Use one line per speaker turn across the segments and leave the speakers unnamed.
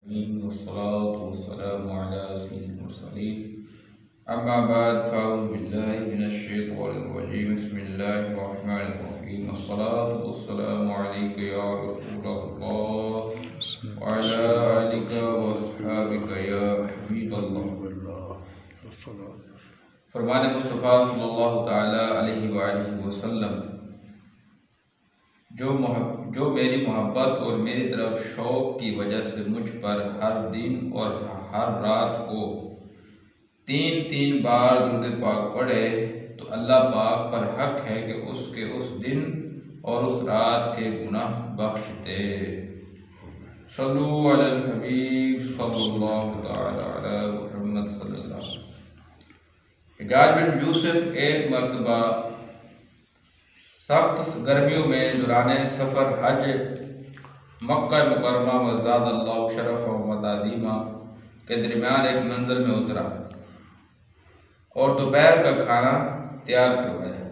والصلاة والسلام على سيد المرسلين أما بعد فأعوذ بالله من الشيطان الرجيم بسم الله الرحمن الرحيم الصلاة والسلام عليك يا رسول الله وعلى آلك وأصحابك يا حبيب الله. فرمان مصطفیٰ صلی اللہ تعالیٰ علیہ وآلہ وسلم جو میری محبت اور میری طرف شوق کی وجہ سے مجھ پر ہر دن اور ہر رات کو 3 بار درود پاک پڑھے تو اللہ پاک پر حق ہے کہ اس کے اس دن اور اس رات کے گناہ بخش دے. صلو علی الحبیب صلی اللہ تعالی علی محمد صلی اللہ علیہ وسلم. حجاج بن یوسف ایک مرتبہ سخت گرمیوں میں دوران سفر حج مکہ مکرمہ و زاد اللہ شرف و تعظیمہ کے درمیان ایک منزل میں اترا اور دوپہر کا کھانا تیار کروایا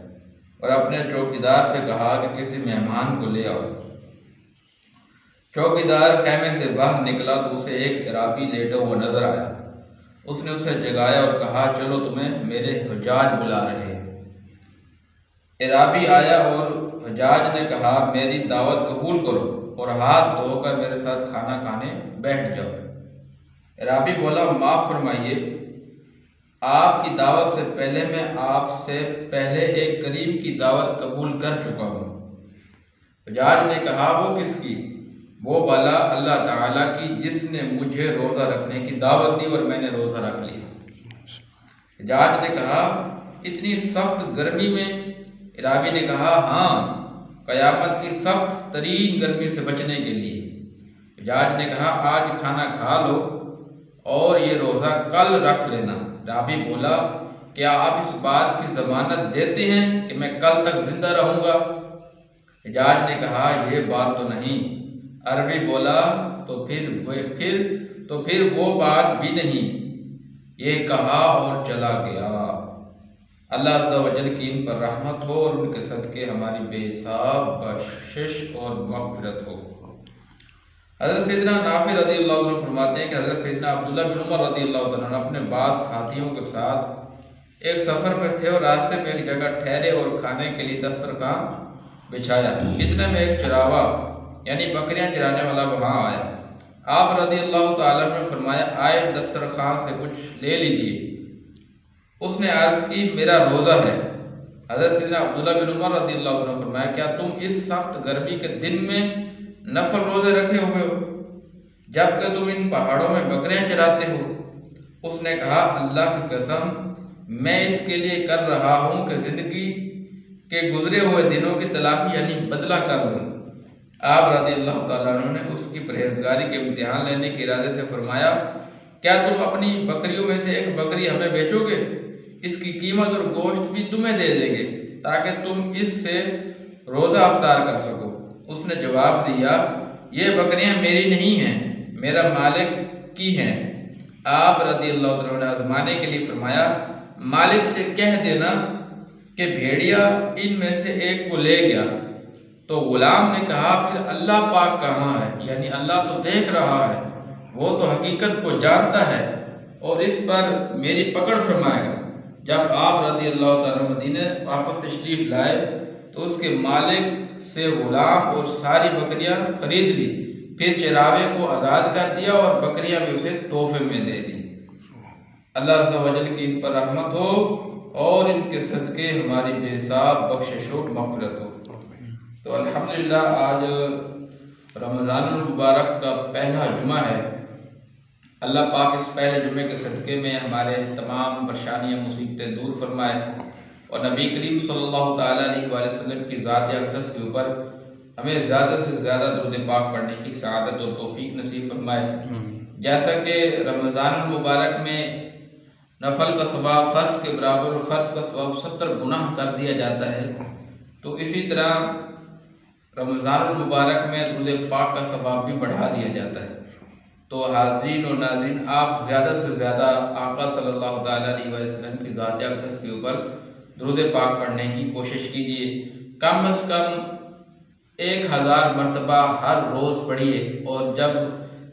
اور اپنے چوکیدار سے کہا کہ کسی مہمان کو لے آؤ. چوکیدار خیمے سے باہر نکلا تو اسے ایک عرابی لیٹا ہوا نظر آیا. اس نے اسے جگایا اور کہا چلو تمہیں میرے حجاج بلا رہے ہیں. عرابی آیا اور حجاج نے کہا میری دعوت قبول کرو اور ہاتھ دھو کر میرے ساتھ کھانا کھانے بیٹھ جاؤ. عرابی بولا معاف فرمائیے، آپ کی دعوت سے پہلے میں آپ سے پہلے ایک قریب کی دعوت قبول کر چکا ہوں. حجاج نے کہا وہ کس کی؟ وہ بالا اللہ تعالیٰ کی جس نے مجھے روزہ رکھنے کی دعوت دی اور میں نے روزہ رکھ لیا. حجاج نے کہا اتنی سخت گرمی میں؟ عرابی نے کہا ہاں، قیامت کی سخت ترین گرمی سے بچنے کے لیے. حجاج نے کہا آج کھانا کھا لو اور یہ روزہ کل رکھ لینا. عرابی بولا کیا آپ اس بات کی ضمانت دیتے ہیں کہ میں کل تک زندہ رہوں گا؟ حجاج نے کہا یہ بات تو نہیں. عربی بولا تو پھر وہ بات بھی نہیں. یہ کہا اور چلا گیا. اللہ عز و جل کی ان پر رحمت ہو اور ان کے صدقے ہماری بے حساب بخشش اور مغفرت ہو. حضرت سیدنا نافع رضی اللہ عنہ فرماتے ہیں کہ حضرت سیدنا عبداللہ بن عمر رضی اللہ عنہ اپنے بعض ساتھیوں کے ساتھ ایک سفر پر تھے اور راستے میں ایک جگہ ٹھہرے اور کھانے کے لیے دسترخوان بچھایا. اتنے میں ایک چراوا یعنی بکریاں چرانے والا وہاں آیا. آپ رضی اللہ تعالیٰ نے فرمایا آئے دسترخوان سے کچھ لے لیجئے. اس نے عرض کی میرا روزہ ہے. حضرت سیدنا عبداللہ بن عمر رضی اللہ عنہ فرمایا کیا تم اس سخت گرمی کے دن میں نفل روزے رکھے ہوئے ہو جبکہ تم ان پہاڑوں میں بکریاں چراتے ہو؟ اس نے کہا اللہ کی قسم میں اس کے لیے کر رہا ہوں کہ زندگی کے گزرے ہوئے دنوں کی تلافی یعنی بدلہ کر لوں. آپ رضی اللہ تعالیٰ عنہ نے اس کی پرہیزگاری کے امتحان لینے کے ارادے سے فرمایا کیا تم اپنی بکریوں میں سے ایک بکری ہمیں بیچو گے؟ اس کی قیمت اور گوشت بھی تمہیں دے دیں گے تاکہ تم اس سے روزہ افطار کر سکو. اس نے جواب دیا یہ بکریاں میری نہیں ہیں، میرا مالک کی ہیں. آپ رضی اللہ عنہ نے آزمانے کے لیے فرمایا مالک سے کہہ دینا کہ بھیڑیا ان میں سے ایک کو لے گیا. تو غلام نے کہا پھر اللہ پاک کہاں ہے؟ یعنی اللہ تو دیکھ رہا ہے، وہ تو حقیقت کو جانتا ہے اور اس پر میری پکڑ فرمائے گا. جب آپ رضی اللہ تعالیٰ مدینہ واپس تشریف لائے تو اس کے مالک سے غلام اور ساری بکریاں خرید لی. پھر چراوے کو آزاد کر دیا اور بکریاں بھی اسے تحفے میں دے دی. اللہ عز و جل کی ان پر رحمت ہو اور ان کے صدقے ہماری بے حساب بخشش و مغفرت ہو. تو الحمدللہ آج رمضان المبارک کا پہلا جمعہ ہے. اللہ پاک اس پہلے جمعے کے صدقے میں ہمارے تمام پریشانیاں مصیبتیں دور فرمائے اور نبی کریم صلی اللہ تعالیٰ علیہ وآلہ وسلم کی ذات اقدس کے اوپر ہمیں زیادہ سے زیادہ درود پاک پڑھنے کی سعادت اور توفیق نصیب فرمائے. جیسا کہ رمضان المبارک میں نفل کا ثواب فرض کے برابر اور فرض کا ثواب 70 گناہ کر دیا جاتا ہے، تو اسی طرح رمضان المبارک میں درود پاک کا ثواب بھی بڑھا دیا جاتا ہے. تو حاضرین و ناظرین آپ زیادہ سے زیادہ آقا صلی اللہ تعالیٰ علیہ وسلم کی ذات اقدس کے اوپر درود پاک پڑھنے کی کوشش کیجیے. کم از کم 1000 مرتبہ ہر روز پڑھیے اور جب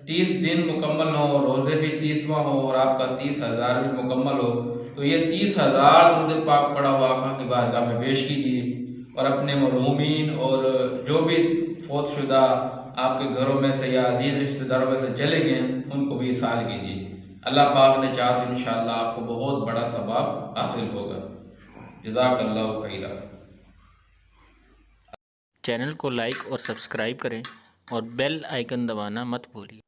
30 دن مکمل ہوں، روزے بھی 30واں ہو اور آپ کا 30,000 بھی مکمل ہو، تو یہ 30,000 درود پاک پڑھا ہوا آقا کی بارگاہ میں پیش کیجیے اور اپنے مرحومین اور جو بھی فوت شدہ آپ کے گھروں میں سے یا عزیز رشتہ داروں میں سے چلے گئے ان کو بھی احسان کیجیے۔ اللہ پاک نے چاہا تو انشاءاللہ آپ کو بہت بڑا ثواب حاصل ہوگا۔ جزاک اللہ خیرہ۔
چینل کو لائک اور سبسکرائب کریں اور بیل آئیکن دبانا مت بھولیے۔